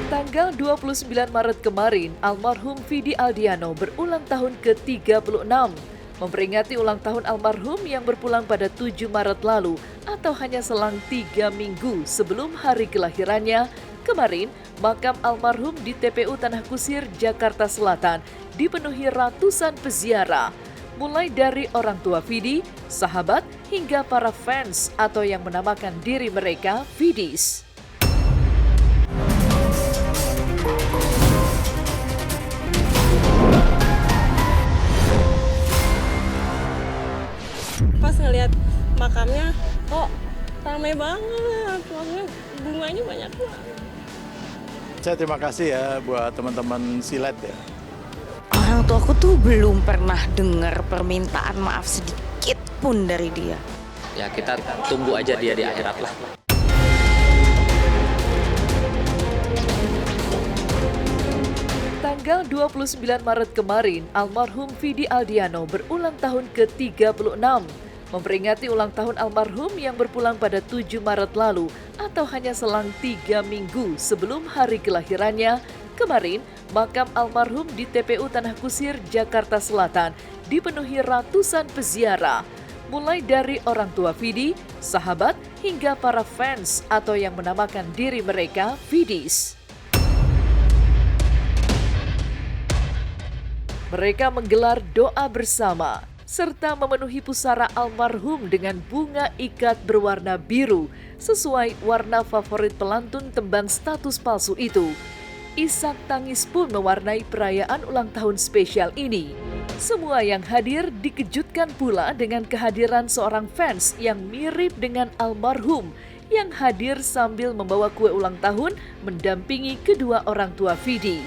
Tanggal 29 Maret kemarin, almarhum Vidi Aldiano berulang tahun ke-36. Memperingati ulang tahun almarhum yang berpulang pada 7 Maret lalu atau hanya selang 3 minggu sebelum hari kelahirannya, kemarin makam almarhum di TPU Tanah Kusir, Jakarta Selatan dipenuhi ratusan peziarah. Mulai dari orang tua Vidi, sahabat, hingga para fans atau yang menamakan diri mereka Vidis. Pas ngeliat makamnya kok ramai banget, maksudnya bunganya banyak banget. Saya terima kasih ya buat teman-teman silat ya. Orang tuaku tuh belum pernah dengar permintaan maaf sedikit pun dari dia. Ya kita tunggu aja dia di akhirat lah. Tanggal 29 Maret kemarin, almarhum Vidi Aldiano berulang tahun ke-36. Memperingati ulang tahun almarhum yang berpulang pada 7 Maret lalu atau hanya selang 3 minggu sebelum hari kelahirannya, kemarin makam almarhum di TPU Tanah Kusir, Jakarta Selatan dipenuhi ratusan peziarah. Mulai dari orang tua Vidi, sahabat, hingga para fans atau yang menamakan diri mereka Vidis. Mereka menggelar doa bersama, serta memenuhi pusara almarhum dengan bunga ikat berwarna biru, sesuai warna favorit pelantun tembang status palsu itu. Isak tangis pun mewarnai perayaan ulang tahun spesial ini. Semua yang hadir dikejutkan pula dengan kehadiran seorang fans yang mirip dengan almarhum, yang hadir sambil membawa kue ulang tahun mendampingi kedua orang tua Vidi.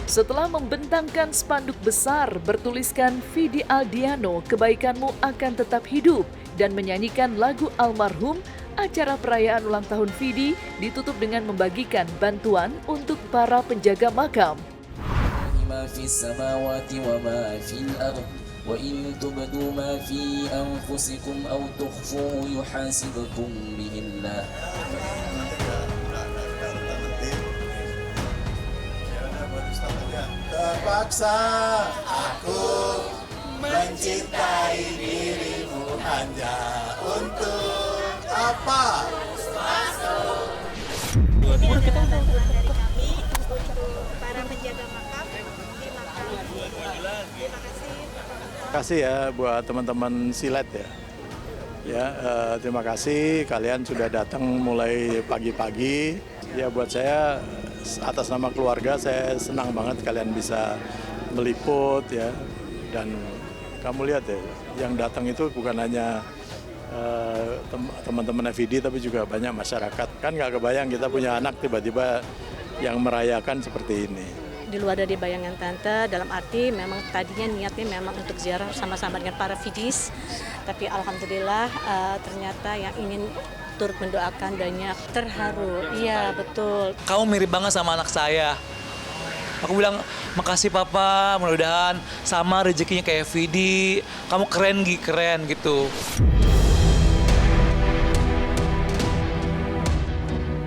Setelah membentangkan spanduk besar bertuliskan Vidi Aldiano, kebaikanmu akan tetap hidup, dan menyanyikan lagu almarhum, acara perayaan ulang tahun Vidi ditutup dengan membagikan bantuan untuk para penjaga makam. Terpaksa aku mencintai dirimu hanya untuk apa? Ini adalah bantuan dari kami untuk para penjaga makam di makam. Terima kasih. Terima kasih ya buat teman-teman silat ya. Terima kasih kalian sudah datang mulai pagi-pagi. Ya buat saya atas nama keluarga saya senang banget kalian bisa meliput ya, dan kamu lihat ya yang datang itu bukan hanya teman-teman Vidi tapi juga banyak masyarakat. Kan nggak kebayang kita punya anak tiba-tiba yang merayakan seperti ini. Di luar dari bayangan tante, dalam arti memang tadinya niatnya memang untuk ziarah sama-sama dengan para Vidis, tapi alhamdulillah ternyata yang ingin turut mendoakan banyak, terharu. Iya betul. Kamu mirip banget sama anak saya. Aku bilang, makasih papa, mudah-mudahan sama rezekinya kayak Vidi. Kamu keren gitu.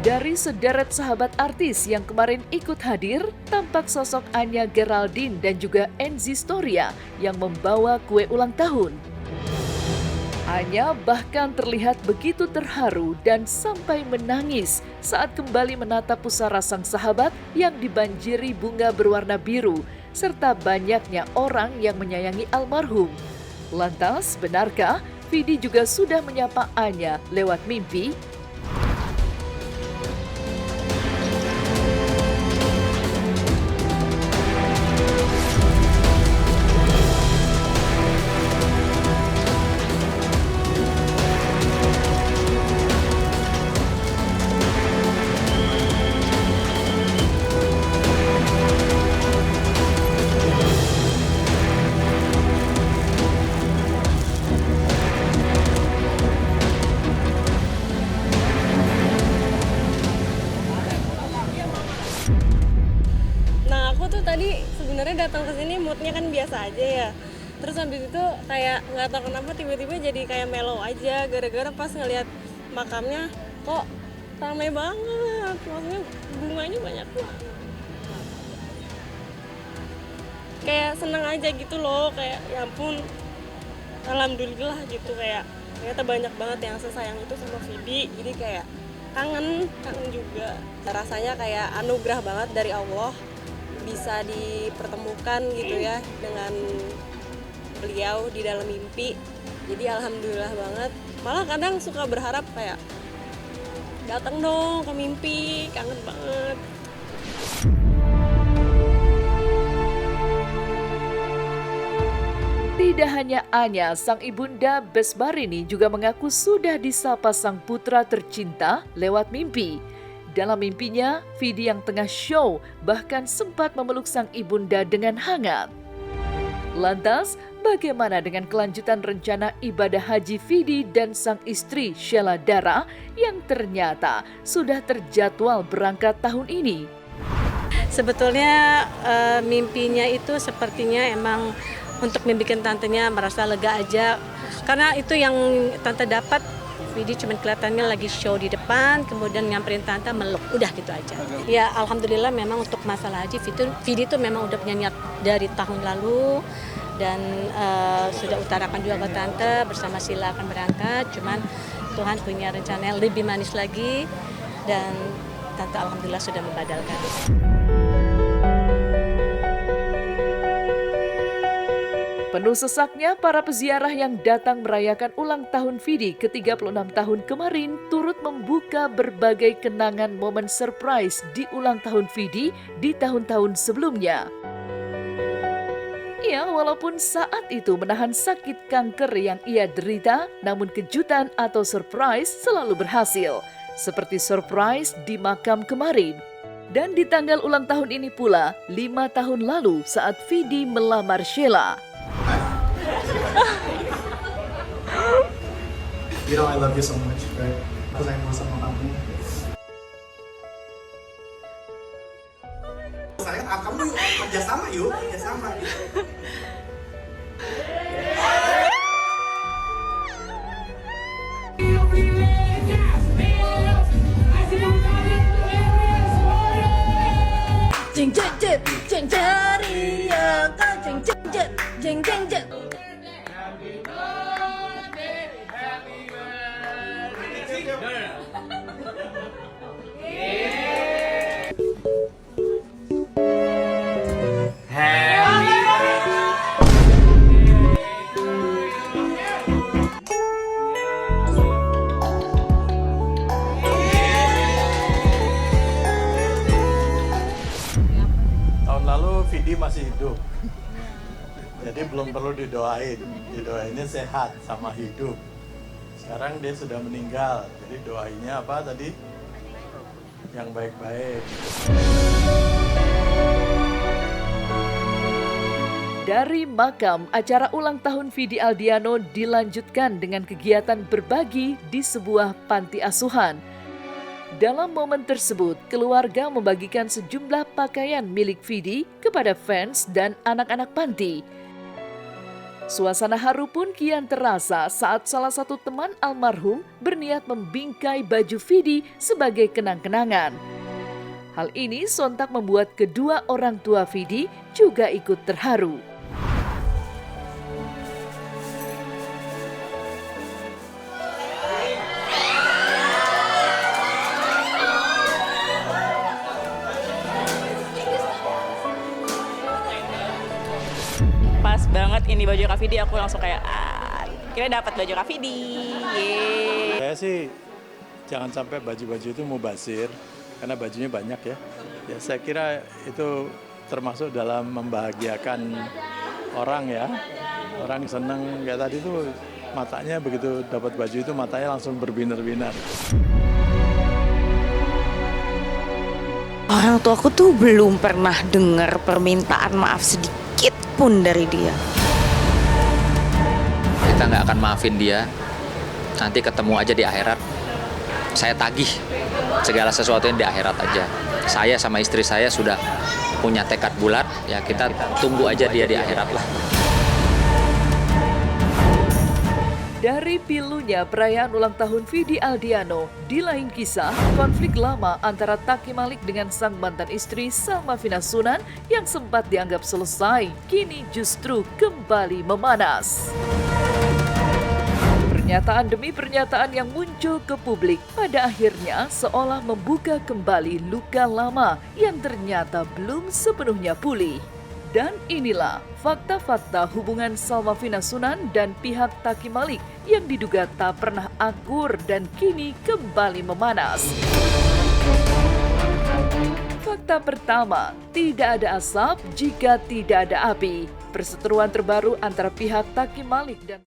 Dari sederet sahabat artis yang kemarin ikut hadir, tampak sosok Anya Geraldine dan juga Enzi Storia yang membawa kue ulang tahun. Anya bahkan terlihat begitu terharu dan sampai menangis saat kembali menatap pusara sang sahabat yang dibanjiri bunga berwarna biru, serta banyaknya orang yang menyayangi almarhum. Lantas, benarkah Vidi juga sudah menyapa Anya lewat mimpi? tadi sebenarnya datang ke sini moodnya kan biasa aja ya. Terus habis itu kayak nggak tahu kenapa tiba-tiba jadi kayak mellow aja gara-gara pas ngelihat makamnya kok ramai banget, maksudnya bunganya banyak banget. Kayak seneng aja gitu loh, kayak ya ampun, alhamdulillah gitu, kayak ternyata banyak banget yang sesayang itu sama Vidi, jadi kayak kangen juga. Rasanya kayak anugerah banget dari Allah bisa dipertemukan gitu ya dengan beliau di dalam mimpi. Jadi alhamdulillah banget. Malah kadang suka berharap kayak datang dong ke mimpi, kangen banget. Tidak hanya Anya, sang ibunda Besbarini juga mengaku sudah disapa sang putra tercinta lewat mimpi. Dalam mimpinya, Vidi yang tengah show bahkan sempat memeluk sang ibunda dengan hangat. Lantas, bagaimana dengan kelanjutan rencana ibadah haji Vidi dan sang istri Sheila Dara yang ternyata sudah terjadwal berangkat tahun ini? Sebetulnya mimpinya itu sepertinya emang untuk membuat tantenya merasa lega aja. Karena itu yang tante dapat, Vidi cuma kelihatannya lagi show di depan, kemudian nyamperin tante meluk, udah gitu aja. Ya alhamdulillah memang untuk masalah haji, Vidi itu memang udah punya niat dari tahun lalu, dan sudah utarakan juga ke tante bersama Sheila akan berangkat, cuman Tuhan punya rencana yang lebih manis lagi, dan tante alhamdulillah sudah membadalkan. Penuh sesaknya, para peziarah yang datang merayakan ulang tahun Vidi ke-36 tahun kemarin turut membuka berbagai kenangan momen surprise di ulang tahun Vidi di tahun-tahun sebelumnya. Ya, walaupun saat itu menahan sakit kanker yang ia derita, namun kejutan atau surprise selalu berhasil. Seperti surprise di makam kemarin. Dan di tanggal ulang tahun ini pula, 5 tahun lalu saat Vidi melamar Sheila. You know I love you so much, right? Aku sayang banget sama kamu. Sayang, kamu yuk kerjasama yuk. Jeng jeng jeng jeng jari ya, jeng jeng jeng jeng jeng jeng. Tahun lalu Vidi masih hidup, jadi belum perlu didoainnya sehat sama hidup. Sekarang dia sudah meninggal, jadi doainya apa tadi? Yang baik-baik. Dari makam, acara ulang tahun Vidi Aldiano dilanjutkan dengan kegiatan berbagi di sebuah panti asuhan. Dalam momen tersebut, keluarga membagikan sejumlah pakaian milik Vidi kepada fans dan anak-anak panti. Suasana haru pun kian terasa saat salah satu teman almarhum berniat membingkai baju Vidi sebagai kenang-kenangan. Hal ini sontak membuat kedua orang tua Vidi juga ikut terharu. Pas banget ini baju Kak Vidi, aku langsung kayak kira dapat baju Kak Vidi. Yeay. Saya sih jangan sampai baju-baju itu mubazir, karena bajunya banyak ya. Ya saya kira itu termasuk dalam membahagiakan orang ya. Orang seneng kayak tadi tuh matanya begitu dapat baju itu matanya langsung berbinar-binar. Orang tua aku tuh belum pernah dengar permintaan maaf sedikit pun dari dia. Kita nggak akan maafin dia. Nanti ketemu aja di akhirat. Saya tagih segala sesuatunya di akhirat aja. Saya sama istri saya sudah punya tekad bulat. Ya kita tunggu aja dia di akhirat lah. Dari pilunya perayaan ulang tahun Vidi Aldiano, di lain kisah, konflik lama antara Taki Malik dengan sang mantan istri Salma Finasunan yang sempat dianggap selesai, kini justru kembali memanas. Pernyataan demi pernyataan yang muncul ke publik pada akhirnya seolah membuka kembali luka lama yang ternyata belum sepenuhnya pulih. Dan inilah fakta-fakta hubungan Salma Finasunan dan pihak Taki Malik yang diduga tak pernah akur dan kini kembali memanas. Fakta pertama, tidak ada asap jika tidak ada api. Perseteruan terbaru antara pihak Taki Malik dan